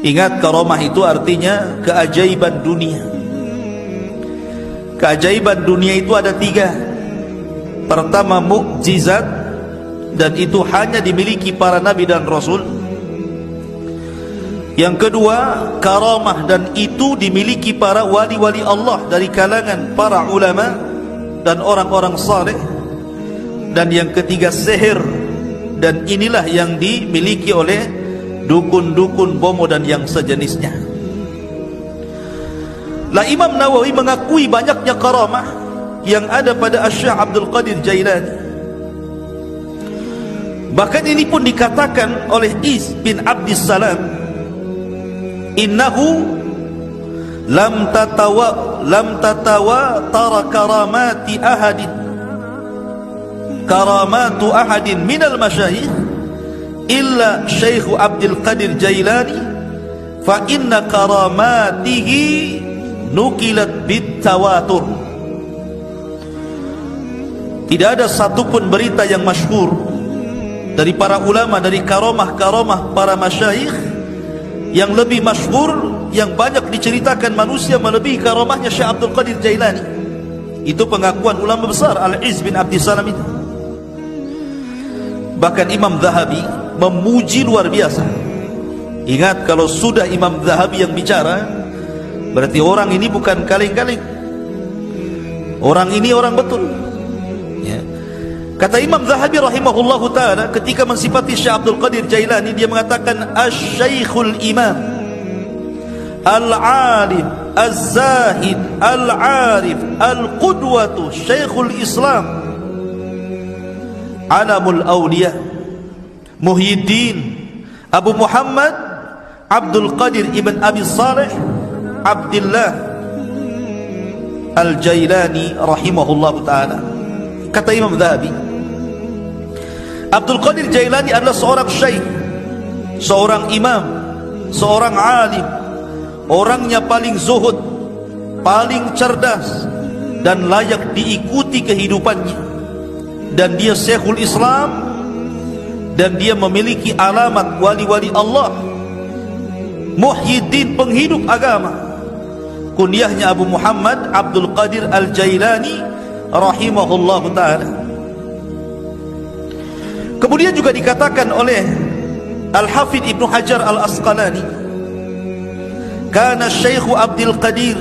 Ingat, karamah itu artinya keajaiban dunia. Keajaiban dunia itu ada 3. Pertama, mukjizat, dan itu hanya dimiliki para nabi dan rasul. Yang kedua, karamah, dan itu dimiliki para wali-wali Allah dari kalangan para ulama dan orang-orang saleh. Dan yang ketiga, sihir, dan inilah yang dimiliki oleh dukun-dukun, bomo, dan yang sejenisnya. Lah, Imam Nawawi mengakui banyaknya karamah yang ada pada Syekh Abdul Qadir Jailani. Bahkan ini pun dikatakan oleh Is bin Abdis Salam, innahu lam tatawa tara karamatu ahadin minal masyayikh illa Syekh Abdul Qadir Jailani, fa inna karamatihi nukilat bitawatur. Tidak ada satupun berita yang masyhur dari para ulama dari karamah-karamah para masyayikh yang lebih masyhur, yang banyak diceritakan manusia melebihi karamahnya Syekh Abdul Qadir Jailani. Itu pengakuan ulama besar Al-Izz bin Abdissalam itu. Bahkan Imam Zahabi memuji luar biasa. Ingat, kalau sudah Imam Zahabi yang bicara, berarti orang ini bukan kaleng-kaleng. Orang ini orang betul, ya. Kata Imam Zahabi rahimahullahu ta'ala ketika mensifati Syekh Abdul Qadir Jailani, dia mengatakan Asy-Syaikhul Imam Al-Alim Az-Zahid Al-Arif Al-Qudwatu Syekhul Islam Alamul Awliya Muhyiddin Abu Muhammad Abdul Qadir Ibn Abi Saleh Abdullah Al-Jailani rahimahullahu ta'ala. Kata Imam Zahabi, Abdul Qadir Jailani adalah seorang syekh, seorang imam, seorang alim, orangnya paling zuhud, paling cerdas, dan layak diikuti kehidupannya. Dan dia Syekhul Islam, dan dia memiliki alamat wali-wali Allah, Muhyiddin, penghidup agama. Kunyahnya Abu Muhammad Abdul Qadir Al-Jailani rahimahullahu ta'ala. Kemudian juga dikatakan oleh Al-Hafidh Ibnu Hajar Al-Asqalani, kana Syekh Abdul Qadir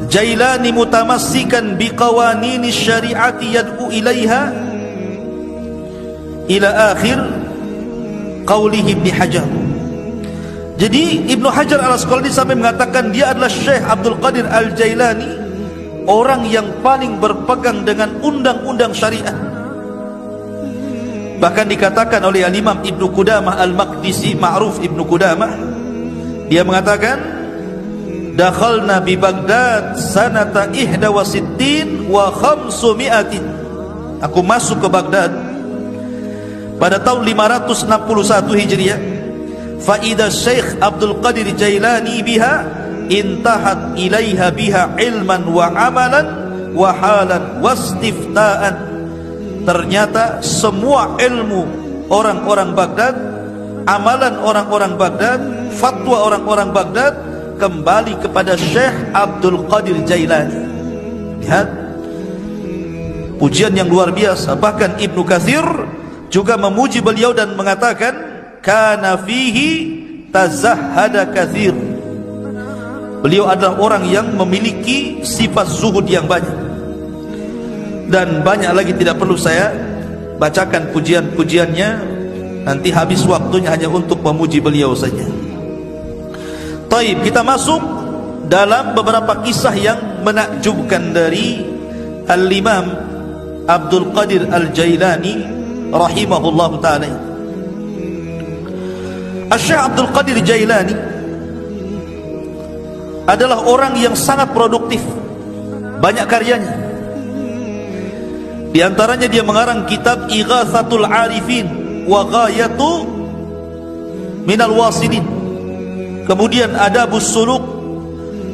Jailani mutamassikan biqawanini syari'ati yad'u ilaiha ila akhir qawlihi Ibnu Hajar. Jadi Ibnu Hajar Al-Asqalani sampai mengatakan dia adalah Syekh Abdul Qadir Al-Jailani, orang yang paling berpegang dengan undang-undang syariah. Bahkan dikatakan oleh Al-Imam Ibnu Qudamah Al-Maqdisi, Ma'ruf Ibnu Qudamah, dia mengatakan dakhalna bi Baghdad sanata 61 wa 500. Aku masuk ke Baghdad pada tahun 561 Hijriah. Fa idza Syekh Abdul Qadir Jailani biha intahat ilaiha biha ilman wa amalan wa halan wastiftaan. Ternyata semua ilmu orang-orang Baghdad, amalan orang-orang Baghdad, fatwa orang-orang Baghdad kembali kepada Syekh Abdul Qadir Jailani. Lihat pujian yang luar biasa. Bahkan Ibnu Katsir juga memuji beliau dan mengatakan kana fihi tazahhada katsir. Beliau adalah orang yang memiliki sifat zuhud yang banyak, dan banyak lagi tidak perlu saya bacakan pujian-pujiannya, nanti habis waktunya hanya untuk memuji beliau saja. Taib, kita masuk dalam beberapa kisah yang menakjubkan dari Al-Imam Abdul Qadir Al-Jailani rahimahullahu ta'ala. Syekh Abdul Qadir Jailani adalah orang yang sangat produktif, banyak karyanya. Di antaranya dia mengarang kitab Ighatsatul Arifin wa Ghayatu Minal Wasilin, kemudian Adabus Suluk,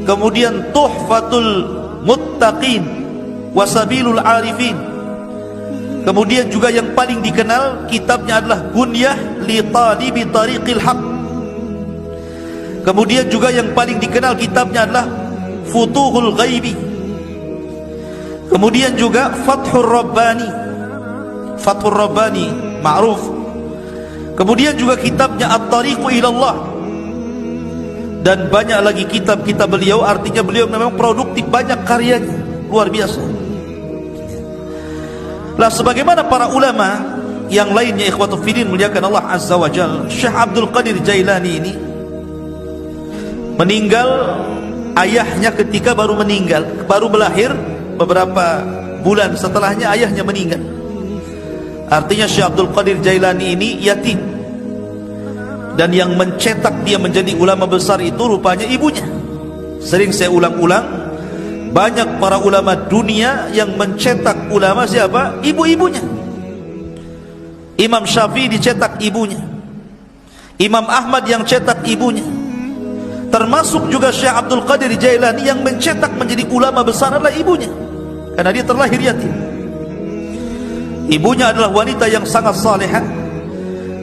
kemudian Tuhfatul Muttaqin wa Sabilul Arifin. Kemudian juga yang paling dikenal kitabnya adalah Gunyah li Talibi Tariqil Haq, Kemudian juga yang paling dikenal kitabnya adalah Futuhul Ghaibi. Kemudian juga Fathur Rabbani, Fathur Rabbani ma'ruf. Kemudian juga kitabnya At-Tariqu Ilallah. Dan banyak lagi kitab-kitab beliau. Artinya beliau memang produktif, banyak karyanya, luar biasa. Lah sebagaimana para ulama yang lainnya, ikhwatul fillah muliakan Allah Azza wa Jalla, Syekh Abdul Qadir Jailani ini meninggal, ayahnya ketika baru meninggal, baru melahir, beberapa bulan setelahnya ayahnya meninggal. Artinya Syekh Abdul Qadir Jailani ini yatim. Dan yang mencetak dia menjadi ulama besar itu rupanya ibunya. Sering saya ulang-ulang, banyak para ulama dunia yang mencetak ulama siapa? Ibu-ibunya. Imam Syafi'i dicetak ibunya, Imam Ahmad yang cetak ibunya. Termasuk juga Syekh Abdul Qadir Jailani yang mencetak menjadi ulama besar adalah ibunya, karena dia terlahir yatim. Ibunya adalah wanita yang sangat salihah,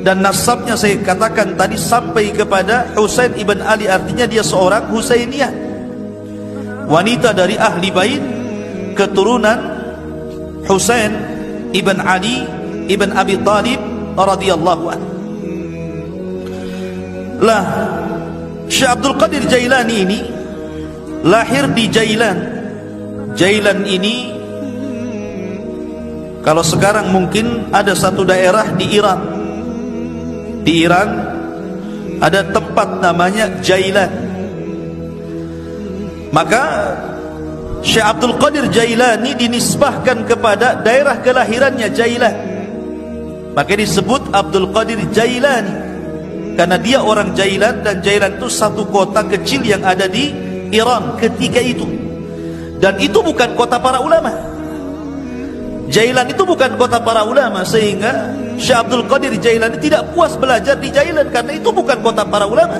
dan nasabnya saya katakan tadi sampai kepada Husain ibn Ali. Artinya dia seorang Husainiyah, wanita dari ahli bait, keturunan Husain ibn Ali ibn Abi Talib radhiyallahu anhu. Lah Syekh Abdul Qadir Jailani ini lahir di Jailan. Jailan ini kalau sekarang mungkin ada satu daerah di Iran. Di Iran ada tempat namanya Jailan. Maka Syekh Abdul Qadir Jailani dinisbahkan kepada daerah kelahirannya Jailan. Maka disebut Abdul Qadir Jailani karena dia orang Jailan, dan Jailan itu satu kota kecil yang ada di Iran ketika itu. Dan itu bukan kota para ulama. Jailan itu bukan kota para ulama, sehingga Syekh Abdul Qadir Jailani tidak puas belajar di Jailan karena itu bukan kota para ulama.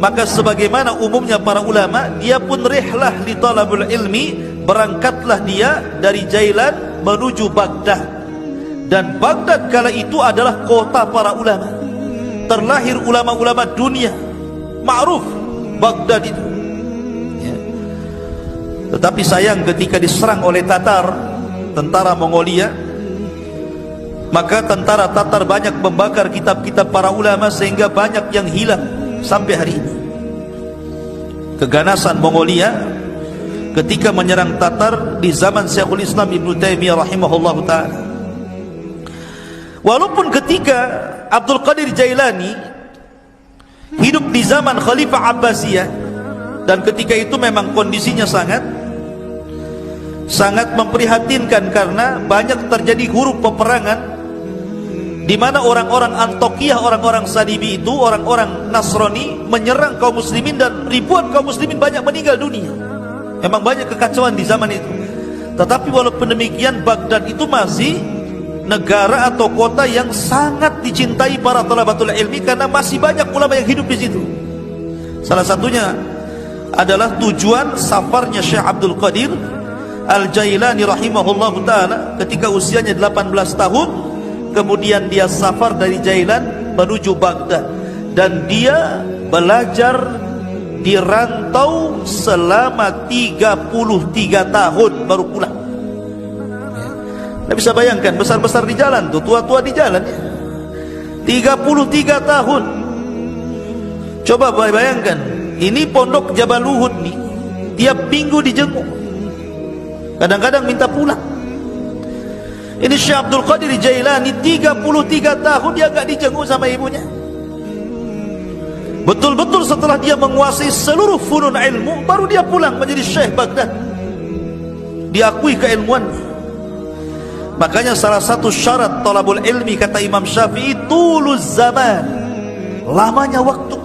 Maka sebagaimana umumnya para ulama, dia pun rihlah li talabul ilmi, berangkatlah dia dari Jailan menuju Baghdad. Dan Baghdad kala itu adalah kota para ulama. Terlahir ulama-ulama dunia, ma'ruf Baghdad itu ya. Tetapi sayang ketika diserang oleh Tatar, tentara Mongolia, maka tentara Tatar banyak membakar kitab-kitab para ulama sehingga banyak yang hilang sampai hari ini. Keganasan Mongolia ketika menyerang Tatar di zaman Syekhul Islam Ibnu Taimiyah rahimahullahu ta'ala. Walaupun ketika Abdul Qadir Jailani hidup di zaman Khalifah Abbasiyah, dan ketika itu memang kondisinya sangat memprihatinkan karena banyak terjadi huru peperangan, di mana orang-orang Antokiyah, orang-orang Salibi itu, orang-orang Nasrani menyerang kaum muslimin, dan ribuan kaum muslimin banyak meninggal dunia. Memang banyak kekacauan di zaman itu. Tetapi walaupun demikian, Baghdad itu masih negara atau kota yang sangat dicintai para talabatul ilmi karena masih banyak ulama yang hidup di situ. Salah satunya adalah tujuan safarnya Syekh Abdul Qadir Al-Jailani rahimahullahu ta'ala ketika usianya 18 tahun. Kemudian dia safar dari Jailan menuju Baghdad, dan dia belajar di rantau selama 33 tahun baru pulang. Anda bisa bayangkan, besar-besar di jalan tuh, tua-tua di jalan ya. 33 tahun. Coba bayangkan, ini pondok Jabal Uhud nih, tiap minggu dijenguk, kadang-kadang minta pulang. Ini Syekh Abdul Qadir Jailani 33 tahun dia gak dijenguk sama ibunya. Betul-betul setelah dia menguasai seluruh funun ilmu, baru dia pulang menjadi Syekh Baghdad, diakui keilmuannya. Makanya salah satu syarat talabul ilmi kata Imam Syafi'i, tuluz zaman, lamanya waktu.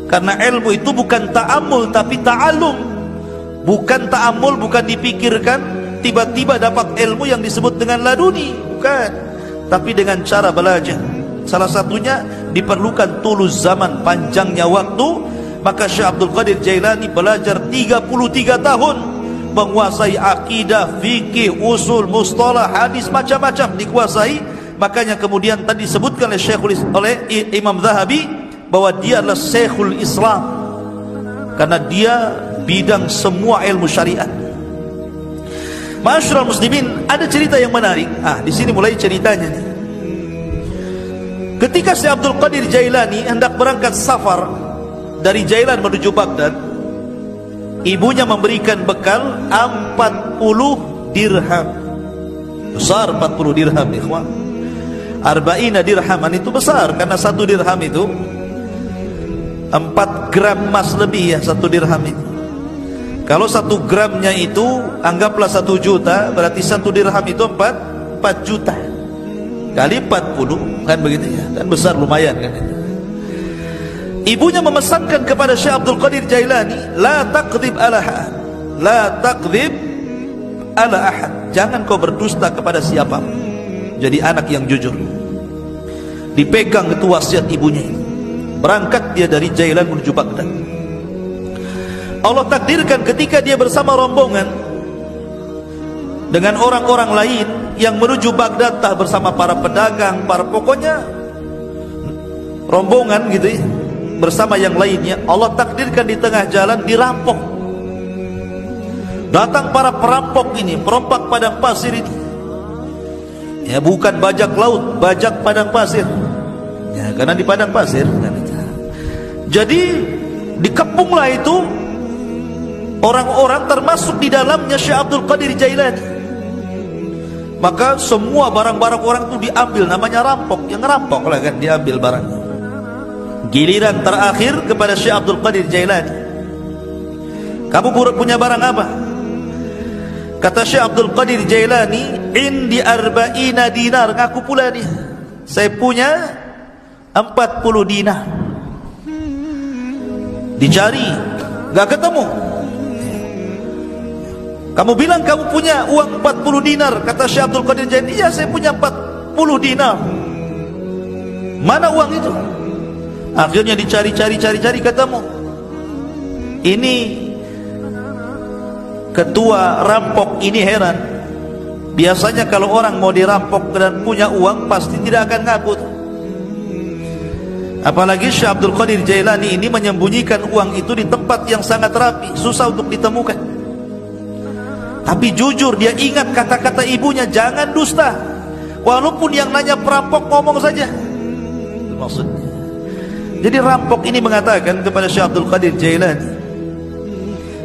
Karena ilmu itu bukan ta'amul tapi ta'alum. Bukan ta'amul, bukan dipikirkan tiba-tiba dapat ilmu yang disebut dengan laduni, bukan, tapi dengan cara belajar. Salah satunya diperlukan tuluz zaman, panjangnya waktu. Maka Syekh Abdul Qadir Jailani belajar 33 tahun, menguasai akidah, fikih, usul, mustalah, hadis, macam-macam dikuasai. Makanya kemudian tadi disebutkan oleh Imam Zahabi, bahwa dia adalah Syekhul Islam, karena dia bidang semua ilmu syariat. Ma'asyiral muslimin, ada cerita yang menarik. Di sini mulai ceritanya nih. Ketika Syekh Abdul Qadir Jailani hendak berangkat safar dari Jailan menuju Baghdad, ibunya memberikan bekal 40 dirham. Besar 40 dirham, ikhwan. Arba'ina dirhaman itu besar, karena 1 dirham itu 4 gram emas lebih ya, 1 dirham itu. Kalau 1 gramnya itu anggaplah 1 juta, berarti 1 dirham itu 4 juta kali 40, kan begitu ya, kan besar, lumayan kan itu. Ibunya memesankan kepada Syekh Abdul Qadir Jailani, la taqdhib ala ahad, la taqdhib ala ahad, jangan kau berdusta kepada siapa. Jadi anak yang jujur. Dipegang itu wasiat ibunya. Berangkat dia dari Jailan menuju Baghdad. Allah takdirkan ketika dia bersama rombongan dengan orang-orang lain yang menuju Baghdad, bersama para pedagang, para pokoknya rombongan gitu ya, bersama yang lainnya, Allah takdirkan di tengah jalan dirampok. Datang para perampok ini, perompak padang pasir ini. Ya, bukan bajak laut, bajak padang pasir. Ya, karena di padang pasir kan. Jadi dikepunglah itu orang-orang, termasuk di dalamnya Syekh Abdul Qadir Jailani. Maka semua barang-barang orang itu diambil, namanya rampok. Yang ngerampok lah kan, diambil barangnya. Giliran terakhir kepada Syekh Abdul Qadir Jailani. Kamu punya barang apa? Kata Syekh Abdul Qadir Jailani, indi arba'ina dinar. Ngaku pula dia, saya punya 40 dinar. Dicari, gak ketemu. Kamu bilang kamu punya uang 40 dinar. Kata Syekh Abdul Qadir Jailani, iya saya punya 40 dinar. Mana uang itu? Akhirnya dicari-cari ketemu. Ini ketua rampok ini heran. Biasanya kalau orang mau dirampok dan punya uang, pasti tidak akan ngaku. Apalagi Syekh Abdul Qadir Jailani ini menyembunyikan uang itu di tempat yang sangat rapi, susah untuk ditemukan. Tapi jujur dia ingat kata-kata ibunya, jangan dusta. Walaupun yang nanya perampok ngomong saja. Itu maksudnya. Jadi rampok ini mengatakan kepada Syekh Abdul Qadir Jailani,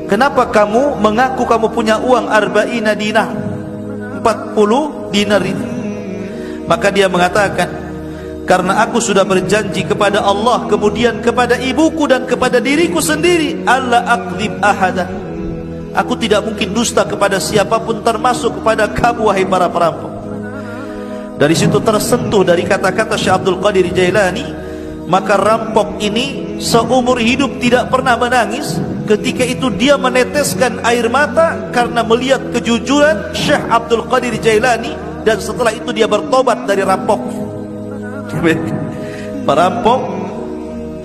kenapa kamu mengaku kamu punya uang arba'ina dinar, 40 dinar ini? Maka dia mengatakan, karena aku sudah berjanji kepada Allah, kemudian kepada ibuku dan kepada diriku sendiri, alla aqdhib ahadan, aku tidak mungkin dusta kepada siapapun, termasuk kepada kamu wahai para perampok. Dari situ tersentuh dari kata-kata Syekh Abdul Qadir Jailani. Maka rampok ini seumur hidup tidak pernah menangis. Ketika itu dia meneteskan air mata karena melihat kejujuran Syekh Abdul Qadir Jailani, dan setelah itu dia bertobat dari rampoknya. Perampok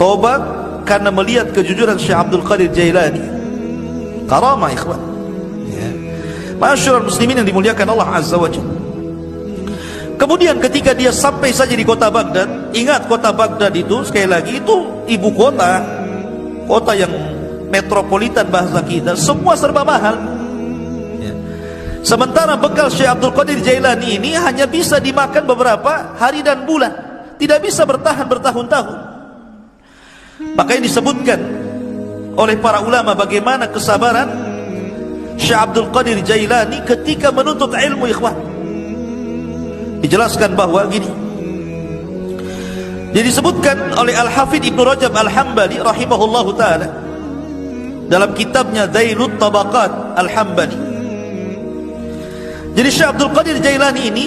tobat karena melihat kejujuran Syekh Abdul Qadir Jailani. Karamah ikhwan ya. Ma'asyiral muslimin yang dimuliakan Allah Azza wa Jalla. Kemudian ketika dia sampai saja di kota Baghdad, ingat kota Baghdad itu sekali lagi itu ibu kota, kota yang metropolitan bahasa kita, semua serba mahal ya. Sementara bekal Syekh Abdul Qadir Jailani ini hanya bisa dimakan beberapa hari dan bulan, tidak bisa bertahan bertahun-tahun. Makanya disebutkan oleh para ulama bagaimana kesabaran Syekh Abdul Qadir Jailani ketika menuntut ilmu, ikhwan. Dijelaskan bahwa gini, jadi disebutkan oleh Al-Hafidh Ibnu Rajab Al-Hambali rahimahullahu ta'ala dalam kitabnya Dhailut Tabaqat Al-Hambali. Jadi Syekh Abdul Qadir Jailani ini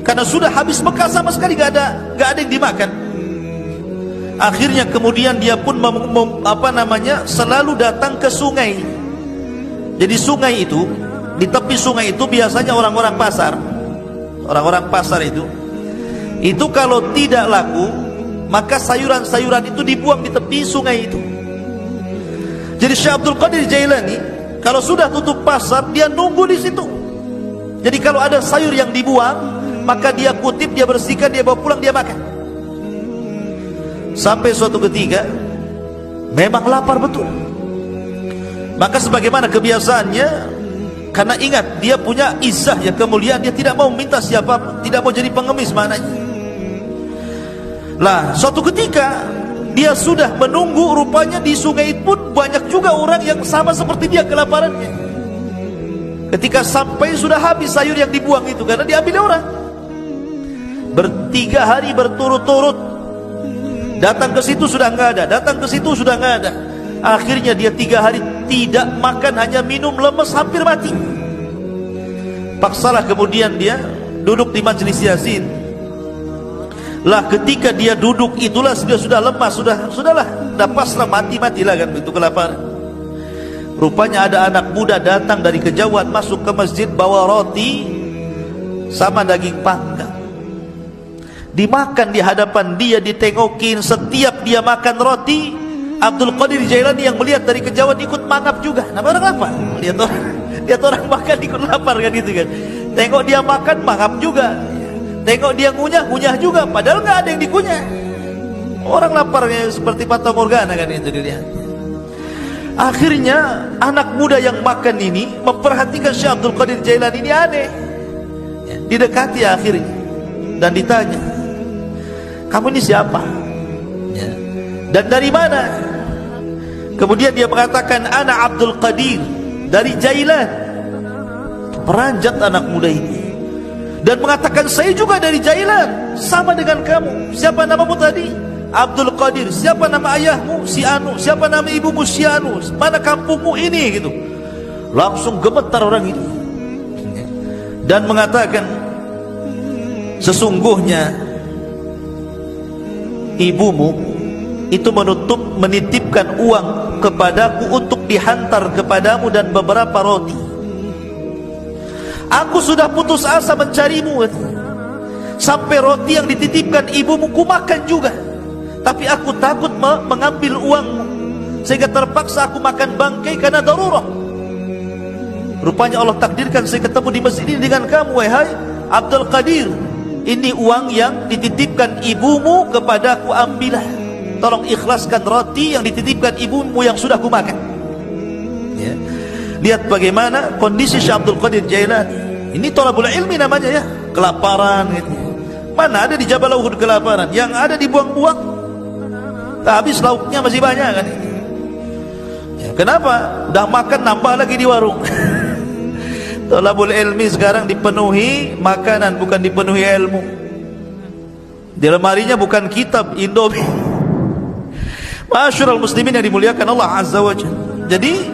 karena sudah habis bekal sama sekali, gak ada yang dimakan. Akhirnya kemudian dia pun selalu datang ke sungai. Jadi sungai itu, di tepi sungai itu biasanya orang-orang pasar. Orang-orang pasar itu kalau tidak laku, maka sayuran-sayuran itu dibuang di tepi sungai itu. Jadi Syekh Abdul Qadir Jailani kalau sudah tutup pasar, dia nunggu di situ. Jadi kalau ada sayur yang dibuang, maka dia kutip, dia bersihkan, dia bawa pulang, dia makan. Sampai suatu ketika memang lapar betul. Maka sebagaimana kebiasaannya, karena ingat dia punya izzah ya, kemuliaan, dia tidak mau minta siapa, tidak mau jadi pengemis maknanya. Lah suatu ketika dia sudah menunggu, rupanya di sungai pun banyak juga orang yang sama seperti dia kelaparannya. Ketika sampai sudah habis sayur yang dibuang itu karena diambil orang. 3 hari berturut-turut datang ke situ sudah nggak ada, datang ke situ sudah nggak ada. Akhirnya dia 3 hari tidak makan, hanya minum, lemes, hampir mati. Paksalah kemudian dia duduk di majelis Yasin. Lah ketika dia duduk itulah dia sudah lemas, sudahlah, dah pasrah, matilah kan begitu kelaparan. Rupanya ada anak muda datang dari kejauhan masuk ke masjid bawa roti sama daging panggang. Dimakan di hadapan dia, ditengokin. Setiap dia makan roti, Abdul Qadir Jailani yang melihat dari kejauhan ikut mangap juga. Nama orang lapar. Lihat orang makan ikut lapar kan itu kan. Tengok dia makan mangap juga. Tengok dia ngunyah juga. Padahal nggak ada yang dikunyah. Orang laparnya seperti Fata Morgana kan itu dilihat. Akhirnya anak muda yang makan ini memperhatikan Syekh Abdul Qadir Jailani ini aneh. Didekati akhirnya dan ditanya, kamu ini siapa? Dan dari mana? Kemudian dia mengatakan, ana Abdul Qadir dari Jailan. Peranjat anak muda ini dan mengatakan, saya juga dari Jailan, sama dengan kamu. Siapa namamu tadi? Abdul Qadir. Siapa nama ayahmu? Si Anu. Siapa nama ibumu? Si Anu. Mana kampungmu ini? Gitu. Langsung gemetar orang itu dan mengatakan, sesungguhnya ibumu itu menitipkan uang kepadaku untuk dihantar kepadamu dan beberapa roti. Aku sudah putus asa mencarimu, sampai roti yang dititipkan ibumu ku makan juga, tapi aku takut mengambil uangmu, sehingga terpaksa aku makan bangkai karena darurat. Rupanya Allah takdirkan saya ketemu di masjid ini dengan kamu, wahai Abdul Qadir. Ini uang yang dititipkan ibumu kepadaku, ambillah. Tolong ikhlaskan roti yang dititipkan ibumu yang sudah kumakan. Ya. Lihat bagaimana kondisi Syekh Abdul Qadir Jailani. Ini thalabul ilmi namanya ya, kelaparan gitu. Mana ada di Jabal Uhud kelaparan, yang ada dibuang-buang. Habis lauknya masih banyak kan. Ya, kenapa? Udah makan nambah lagi di warung. Thalabul ilmi sekarang dipenuhi makanan, bukan dipenuhi ilmu. Di lemarinya bukan kitab, Indomie. Ma'asyiral muslimin yang dimuliakan Allah Azza wa Jalla. Jadi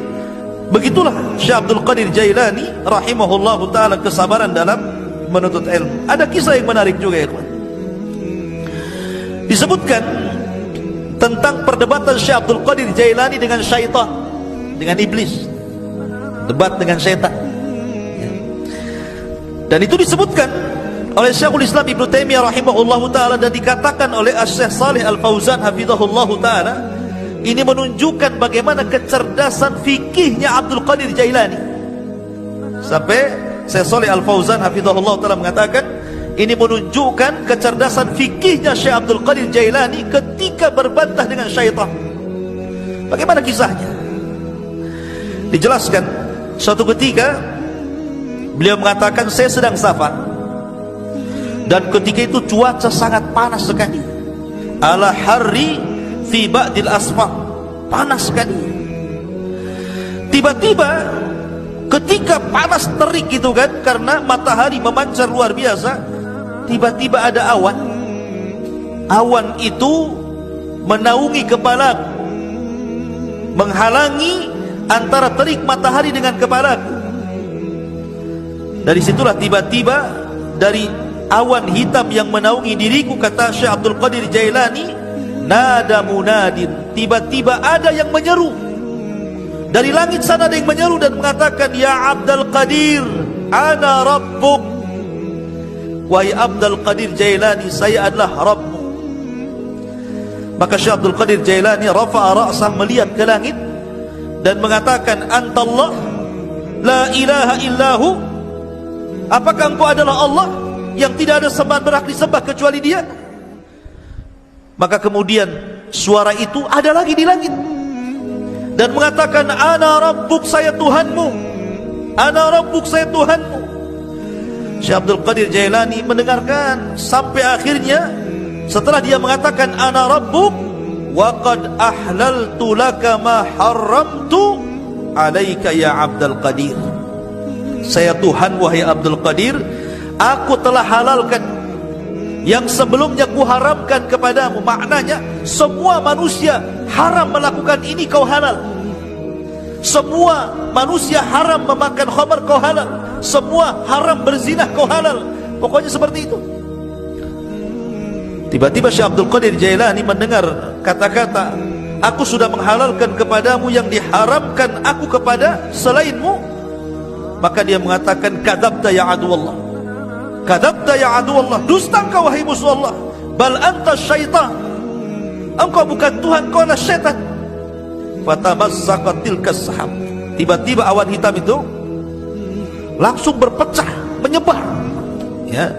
begitulah Syekh Abdul Qadir Jailani rahimahullahu taala, kesabaran dalam menuntut ilmu. Ada kisah yang menarik juga ya, kawan. Disebutkan tentang perdebatan Syekh Abdul Qadir Jailani dengan syaitan, dengan iblis. Debat dengan syaitan. Dan itu disebutkan oleh Syekhul Islam Ibnu Taimiyah rahimahullahu taala dan dikatakan oleh Syekh Shalih Al-Fauzan hafizahullahu taala, ini menunjukkan bagaimana kecerdasan fikihnya Abdul Qadir Jailani. Sampai Syekh Shalih Al-Fauzan hafizahullahu taala mengatakan, ini menunjukkan kecerdasan fikihnya Syekh Abdul Qadir Jailani ketika berbantah dengan syaitan. Bagaimana kisahnya? Dijelaskan suatu ketika beliau mengatakan, saya sedang safar dan ketika itu cuaca sangat panas sekali, ala harri fi ba'dil asfar, panas sekali. Tiba-tiba ketika panas terik gitu kan, karena matahari memancar luar biasa, tiba-tiba ada awan. Awan itu menaungi kepalaku, menghalangi antara terik matahari dengan kepalaku. Dari situlah tiba-tiba dari awan hitam yang menaungi diriku, kata Syekh Abdul Qadir Jailani, nada munadin, tiba-tiba ada yang menyeru dari langit sana, ada yang menyeru dan mengatakan, ya Abdul Qadir, ana rabbuk. Wahai Abdul Qadir Jailani, saya adalah Rabbmu. Maka Syekh Abdul Qadir Jailani rafa'a ra'sah, melihat ke langit dan mengatakan, antallah la ilaha illahu, apakah engkau adalah Allah yang tidak ada sembahan berhak disembah kecuali Dia? Maka kemudian suara itu ada lagi di langit dan mengatakan, ana rabbuk, saya Tuhanmu, ana rabbuk, saya Tuhanmu. Syekh Abdul Qadir Jailani mendengarkan sampai akhirnya, setelah dia mengatakan ana rabbuk wa qad ahlaltu laka ma haramtu alaika ya Abdul Qadir, saya Tuhan wahai Abdul Qadir, aku telah halalkan yang sebelumnya kuharamkan kepadamu. Maknanya semua manusia haram melakukan ini, kau halal. Semua manusia haram memakan khamar, kau halal. Semua haram berzina, kau halal. Pokoknya seperti itu. Tiba-tiba Syekh Abdul Qadir Jailani mendengar kata-kata, aku sudah menghalalkan kepadamu yang diharamkan aku kepada selainmu. Maka dia mengatakan, kadzabta ya aduwallah, kadzabta ya aduwallah, dusta engkau wahai musuh Allah. Bal anta syaitan, engkau bukan Tuhan, kau adalah syaitan. Fatamazzaqat tilkas sahab, tiba-tiba awan hitam itu langsung berpecah, menyebar, ya.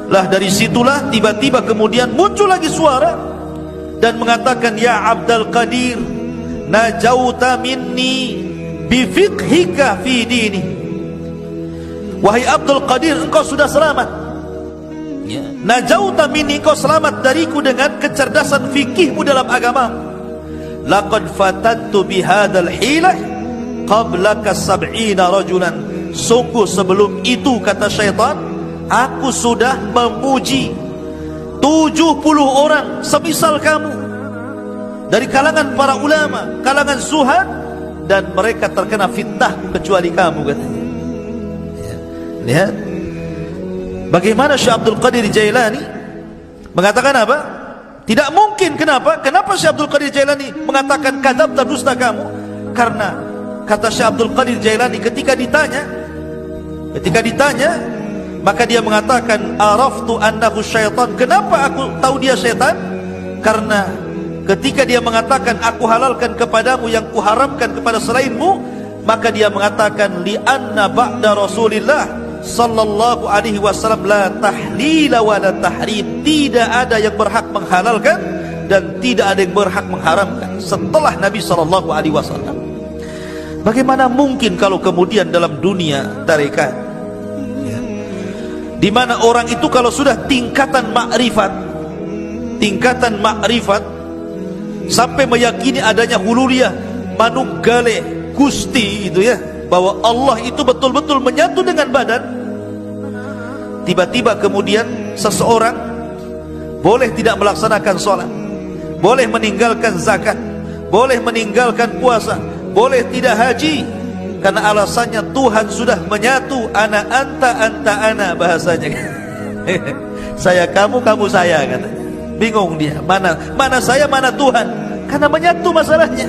Lah dari situlah tiba-tiba kemudian muncul lagi suara dan mengatakan, ya Abdul Qadir, najauta minni bifiqhika fi dini, wahai Abdul Qadir, engkau sudah selamat, ya. Najauta minni, engkau selamat dariku dengan kecerdasan fikihmu dalam agamamu. Laqad fatantu bihadzal hilah qablaka 70 rajulan, sungguh sebelum itu, kata syaitan, aku sudah memuji 70 orang semisal kamu dari kalangan para ulama, kalangan zuhad, dan mereka terkena fitnahku kecuali kamu, katanya. Ya. Lihat bagaimana Syekh Abdul Qadir Jailani mengatakan apa? Tidak mungkin. Kenapa? Kenapa Syekh Abdul Qadir Jailani mengatakan kadzabta, dusta kamu? Karena kata Syekh Abdul Qadir Jailani, ketika ditanya, maka dia mengatakan, araftu annahu syaitan. Kenapa aku tahu dia syaitan? Karena ketika dia mengatakan, aku halalkan kepadamu yang kuharamkan kepada selainmu, maka dia mengatakan, li anna ba'da Rasulillah sallallahu alaihi wasallam la tahlila wa la tahrim, tidak ada yang berhak menghalalkan dan tidak ada yang berhak mengharamkan setelah Nabi sallallahu alaihi wasallam. Bagaimana mungkin kalau kemudian dalam dunia tarekat, ya, di mana orang itu kalau sudah tingkatan makrifat sampai meyakini adanya hululiyah, manuggale, gusti, itu ya, bahwa Allah itu betul-betul menyatu dengan badan, tiba-tiba kemudian seseorang boleh tidak melaksanakan sholat, boleh meninggalkan zakat, boleh meninggalkan puasa, boleh tidak haji, karena alasannya Tuhan sudah menyatu, ana anta anta ana, bahasanya. Saya kamu, kamu saya, katanya. Bingung dia, mana saya, mana Tuhan, karena menyatu masalahnya.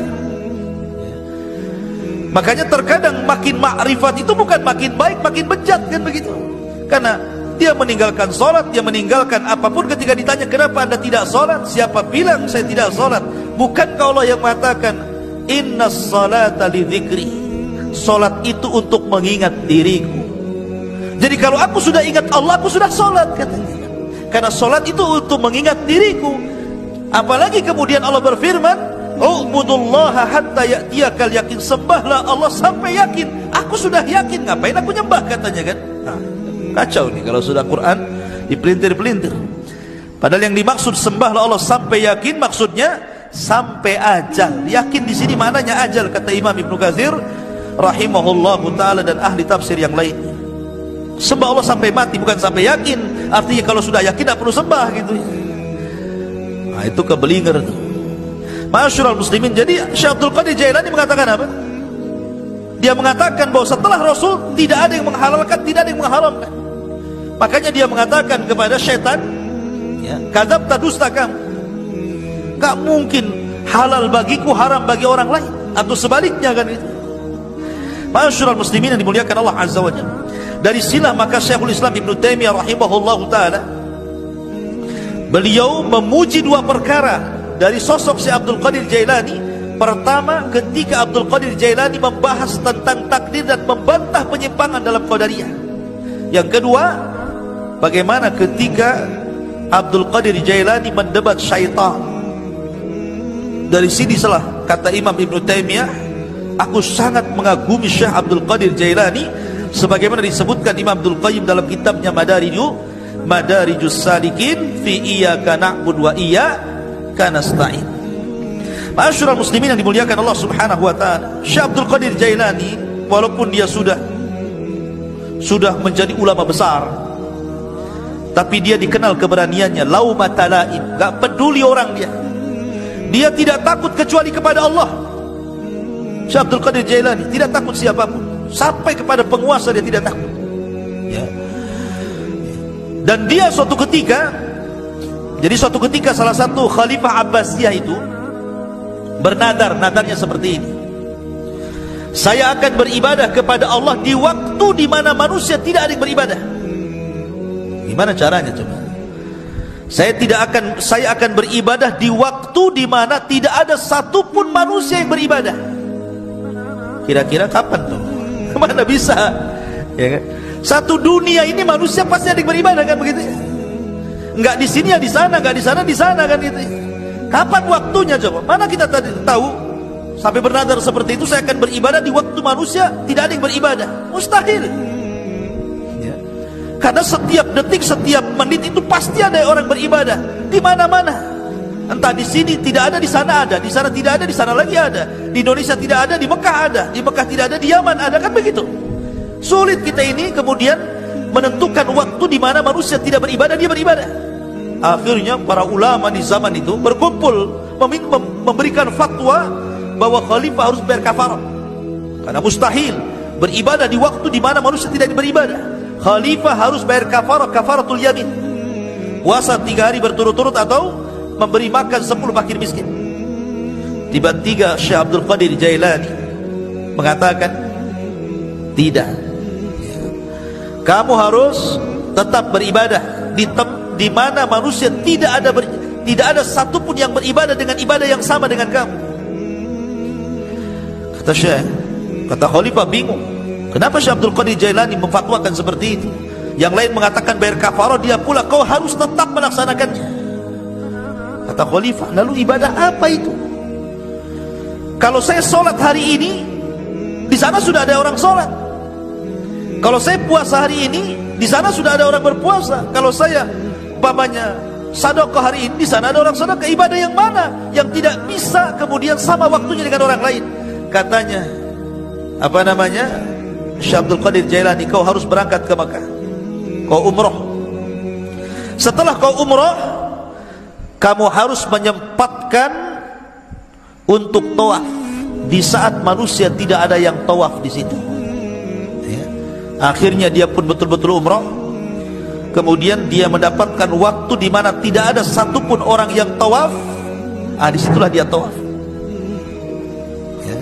Makanya terkadang makin makrifat itu bukan makin baik, makin bejat, kan begitu. Karena dia meninggalkan sholat, dia meninggalkan apapun. Ketika ditanya, kenapa anda tidak sholat? Siapa bilang saya tidak sholat? Bukankah Allah yang mengatakan, inna sholata li dzikri, sholat itu untuk mengingat diriku. Jadi kalau aku sudah ingat Allah, aku sudah sholat, katanya. Karena sholat itu untuk mengingat diriku. Apalagi kemudian Allah berfirman, u'budullaha hatta ya'tiyakal yakin, sembahlah Allah sampai yakin. Aku sudah yakin, ngapain aku nyembah, katanya, kan. Nah, kacau nih kalau sudah Quran dipelintir-pelintir. Padahal yang dimaksud sembahlah Allah sampai yakin, maksudnya sampai ajal. Yakin di sini maknanya ajal, kata Imam Ibnu Katsir rahimahullahu taala dan ahli tafsir yang lain. Sembah Allah sampai mati, bukan sampai yakin. Artinya kalau sudah yakin tidak perlu sembah, gitu. Nah, itu kebelinger tuh. Ma'asyiral muslimin, jadi Syekh Abdul Qadir Jailani mengatakan apa? Dia mengatakan bahwa setelah Rasul tidak ada yang menghalalkan, tidak ada yang mengharamkan. Makanya dia mengatakan kepada syaitan, ya, kadzabta, dusta kamu. Gak mungkin halal bagiku, haram bagi orang lain, atau sebaliknya, kan itu. Ma'asyiral muslimin yang dimuliakan Allah Azza wa Jalla. Dari sinilah maka Syekhul Islam Ibnu Taimiyah rahimahullahu taala, beliau memuji dua perkara dari sosok Syekh Abdul Qadir Jailani. Pertama, ketika Abdul Qadir Jailani membahas tentang takdir dan membantah penyimpangan dalam qadariyah. Yang kedua, bagaimana ketika Abdul Qadir Jailani mendebat syaitan. Dari sini salah kata Imam Ibn Taimiyah, aku sangat mengagumi Syekh Abdul Qadir Jailani, sebagaimana disebutkan Imam Abdul Qayyim dalam kitabnya Madarijus Salikin fi iyyaka na'budu wa iyyaka nasta'in. Ma'asyiral muslimin yang dimuliakan Allah Subhanahu wa taala, Syekh Abdul Qadir Jailani walaupun dia sudah menjadi ulama besar, tapi dia dikenal keberaniannya, laumata laim, enggak peduli orang dia tidak takut kecuali kepada Allah. Syekh Abdul Qadir Jailani tidak takut siapapun, sampai kepada penguasa dia tidak takut, ya. Dan dia suatu ketika salah satu Khalifah Abbasiyah itu nadarnya seperti ini, saya akan beribadah kepada Allah di waktu di mana manusia tidak ada yang beribadah. Gimana caranya coba? Saya akan beribadah di waktu di mana tidak ada satupun manusia yang beribadah. Kira-kira kapan tuh? Mana bisa? Ya kan? Satu dunia ini manusia pasti ada yang beribadah, kan begitu? Enggak di sini ya di sana, enggak di sana di sana, kan gitu. Kapan waktunya coba? Mana kita tadi tahu sampai bernadar seperti itu, saya akan beribadah di waktu manusia tidak ada yang beribadah? Mustahil. Ya. Karena setiap detik, setiap menit itu pasti ada orang beribadah di mana-mana. Entah di sini tidak ada, di sana ada, di sana tidak ada, di sana lagi ada. Di Indonesia tidak ada, di Mekah ada, di Mekah tidak ada, di Yaman ada, kan begitu. Sulit kita ini kemudian menentukan waktu di mana manusia tidak beribadah, dia beribadah. Akhirnya para ulama di zaman itu berkumpul memberikan fatwa bahwa khalifah harus bayar kafarah, karena mustahil beribadah di waktu di mana manusia tidak beribadah. Khalifah harus bayar kafarah, kafaratul yamin, puasa 3 hari berturut-turut atau memberi makan 10 fakir miskin. Tiba-tiba Syekh Abdul Qadir Jailani mengatakan, tidak, kamu harus tetap beribadah di mana manusia tidak ada satupun yang beribadah dengan ibadah yang sama dengan kamu. Kata Khalifah bingung, kenapa Syekh Abdul Qadir Jailani memfatwakan seperti itu? Yang lain mengatakan bayar kafarah, dia pula kau harus tetap melaksanakannya. Kata Khalifah, lalu ibadah apa itu? Kalau saya sholat hari ini, di sana sudah ada orang sholat. Kalau saya puasa hari ini, di sana sudah ada orang berpuasa. Kalau saya umpamanya sedekah hari ini, di sana ada orang sedekah. Ibadah yang mana yang tidak bisa kemudian sama waktunya dengan orang lain? Katanya, Syekh Abdul Qadir Jailani, kau harus berangkat ke Makkah, kau umrah. Setelah kau umrah, kamu harus menyempatkan untuk tawaf di saat manusia tidak ada yang tawaf di situ. Ya. Akhirnya dia pun betul-betul umrah. Kemudian dia mendapatkan waktu di mana tidak ada satupun orang yang tawaf. Disitulah dia tawaf. Ya.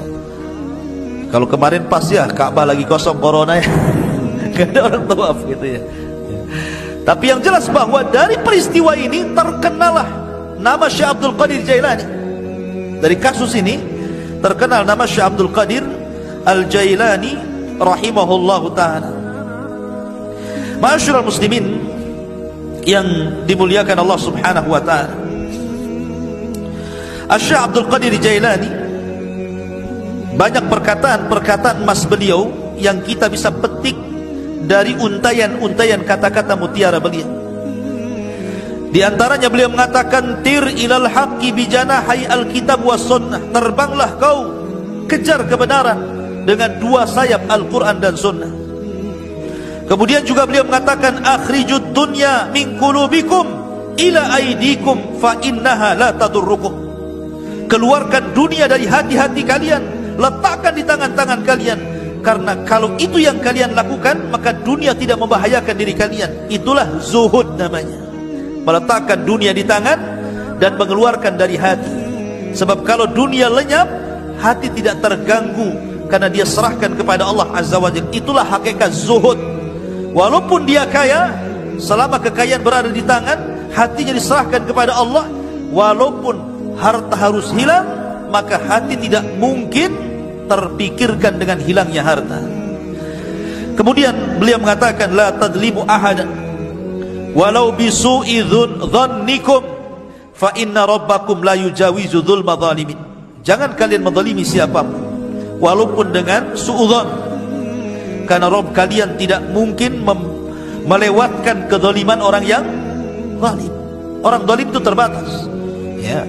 Kalau kemarin pas ya Ka'bah lagi kosong corona ya, nggak ada orang tawaf gitu ya. Ya. Tapi yang jelas bahwa dari peristiwa ini terkenalah nama Syekh Abdul Qadir Jailani. Dari kasus ini terkenal nama Syekh Abdul Qadir Al-Jailani rahimahullahu ta'ala. Ma'asyiral muslimin yang dimuliakan Allah Subhanahu wa ta'ala, Syekh Abdul Qadir Jailani banyak perkataan-perkataan emas beliau yang kita bisa petik dari untayan-untayan kata-kata mutiara beliau. Di antaranya beliau mengatakan, tir ilal haqqi bijanahi alkitab was sunnah, terbanglah kau kejar kebenaran dengan 2 sayap Al-Quran dan sunnah. Kemudian juga beliau mengatakan, akhrijud dunya min qulubikum ila aidikum fa innaha la tadurrukum, keluarkan dunia dari hati-hati kalian, letakkan di tangan-tangan kalian, karena kalau itu yang kalian lakukan maka dunia tidak membahayakan diri kalian. Itulah zuhud namanya, meletakkan dunia di tangan dan mengeluarkan dari hati. Sebab kalau dunia lenyap, hati tidak terganggu karena dia serahkan kepada Allah Azza wa Jalla. Itulah hakikat zuhud. Walaupun dia kaya, selama kekayaan berada di tangan, hatinya diserahkan kepada Allah. Walaupun harta harus hilang, maka hati tidak mungkin terpikirkan dengan hilangnya harta. Kemudian beliau mengatakan, la tadlimu ahadan walau bisu'i dhannikum fa inna rabbakum la yujawizu dzulma zalimin. Jangan kalian menzalimi siapapun walaupun dengan suudzon, karena Rabb kalian tidak mungkin melewatkan kezaliman orang yang zalim. Orang zalim itu terbatas, ya.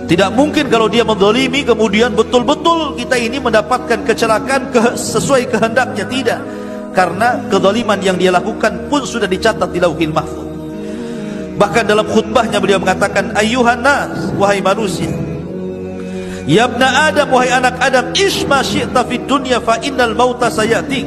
Tidak mungkin kalau dia menzalimi kemudian betul-betul kita ini mendapatkan kecelakaan sesuai kehendaknya. Tidak, karena kezaliman yang dia lakukan pun sudah dicatat di Lauhil Mahfuz. Bahkan dalam khutbahnya beliau mengatakan, ayyuhan nas, wahai manusia, ya ibna Adam, wahai anak Adam, ish ma syi'ta fid dunya fa innal mauta sayatik.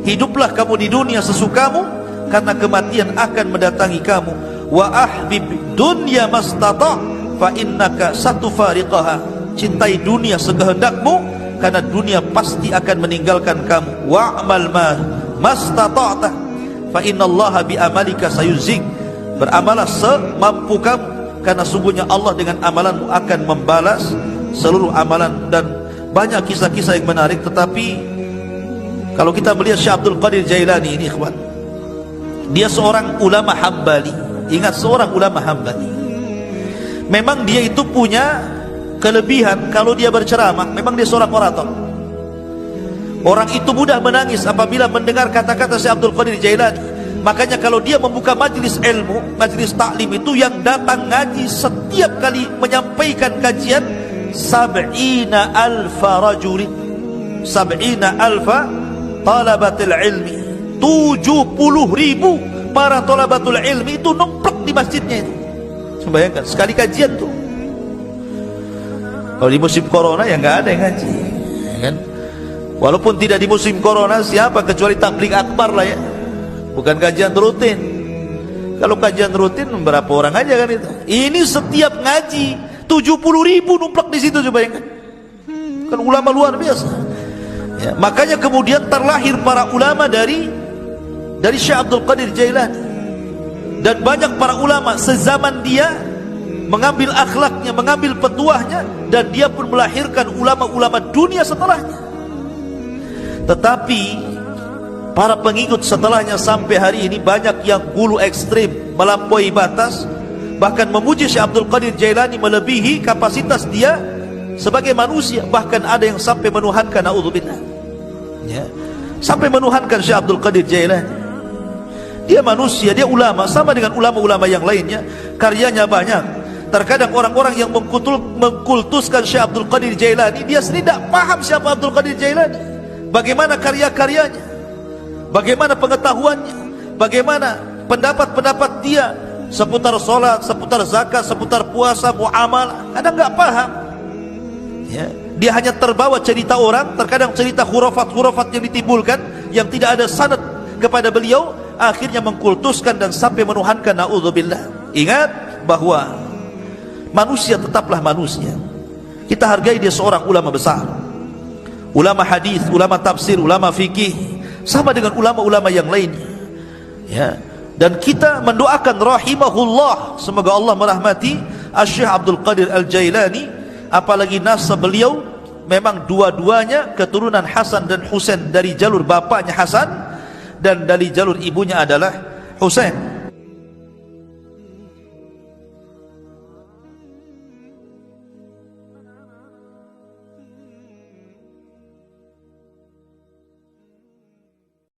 Hiduplah kamu di dunia sesukamu, karena kematian akan mendatangi kamu. Wa ahbib dunya mastata' fa innaka satufariqaha. Cintai dunia sekehendakmu, karena dunia pasti akan meninggalkan kamu. Wa'mal ma mastata'ta fa innallaha bi amalika sayuzik. Beramalah semampu kamu, karena sungguhnya Allah dengan amalanmu akan membalas seluruh amalan. Dan banyak kisah-kisah yang menarik, tetapi kalau kita melihat Syekh Abdul Qadir Jailani ini, ikhwan, dia seorang ulama Hambali. Ingat, seorang ulama Hambali. Memang dia itu punya kelebihan, kalau dia berceramah, memang dia seorang orator. Orang itu mudah menangis apabila mendengar kata-kata Syekh Abdul Qadir Jailani. Makanya kalau dia membuka majlis ilmu, majlis taklim itu, yang datang ngaji setiap kali menyampaikan kajian 70.000 rajulin, 70.000 talabatul ilmi, 70.000 para talabatul ilmi itu nomplok di masjidnya itu. Coba bayangkan, sekali kajian tuh. Kalau di musim corona ya nggak ada yang ngaji, ya kan? Walaupun tidak di musim corona, siapa kecuali tabligh akbar lah ya, bukan kajian rutin. Kalau kajian rutin berapa orang aja kan itu. Ini setiap ngaji 70.000 numplak di situ, coba bayangkan. Kan ulama luar biasa. Ya, makanya kemudian terlahir para ulama dari Syekh Abdul Qadir Jailani. Dan banyak para ulama sezaman dia mengambil akhlaknya, mengambil petuahnya, dan dia pun melahirkan ulama-ulama dunia setelahnya. Tetapi para pengikut setelahnya sampai hari ini banyak yang gulu ekstrim, melampaui batas, bahkan memuji Syekh Abdul Qadir Jailani melebihi kapasitas dia sebagai manusia. Bahkan ada yang sampai menuhankan, naudzubillah, ya, sampai menuhankan Syekh Abdul Qadir Jailani. Dia manusia, dia ulama, sama dengan ulama-ulama yang lainnya, karyanya banyak. Terkadang orang-orang yang mengkultuskan Syekh Abdul Qadir Jailani, dia sendiri tidak paham siapa Abdul Qadir Jailani, bagaimana karya-karyanya, bagaimana pengetahuannya, bagaimana pendapat-pendapat dia seputar sholat, seputar zakat, seputar puasa, muamalah. Kadang nggak paham, ya. Dia hanya terbawa cerita orang, terkadang cerita khurafat-khurafat yang ditimbulkan, yang tidak ada sanad kepada beliau, akhirnya mengkultuskan dan sampai menuhankan, naudzubillah. Ingat bahwa manusia tetaplah manusia. Kita hargai dia seorang ulama besar, ulama hadis, ulama tafsir, ulama fikih, sama dengan ulama-ulama yang lainnya, ya. Dan kita mendoakan rahimahullah, semoga Allah merahmati Syekh Abdul Qadir Al-Jailani. Apalagi nasab beliau memang dua-duanya keturunan Hasan dan Husain, dari jalur bapaknya Hasan dan dari jalur ibunya adalah Husain.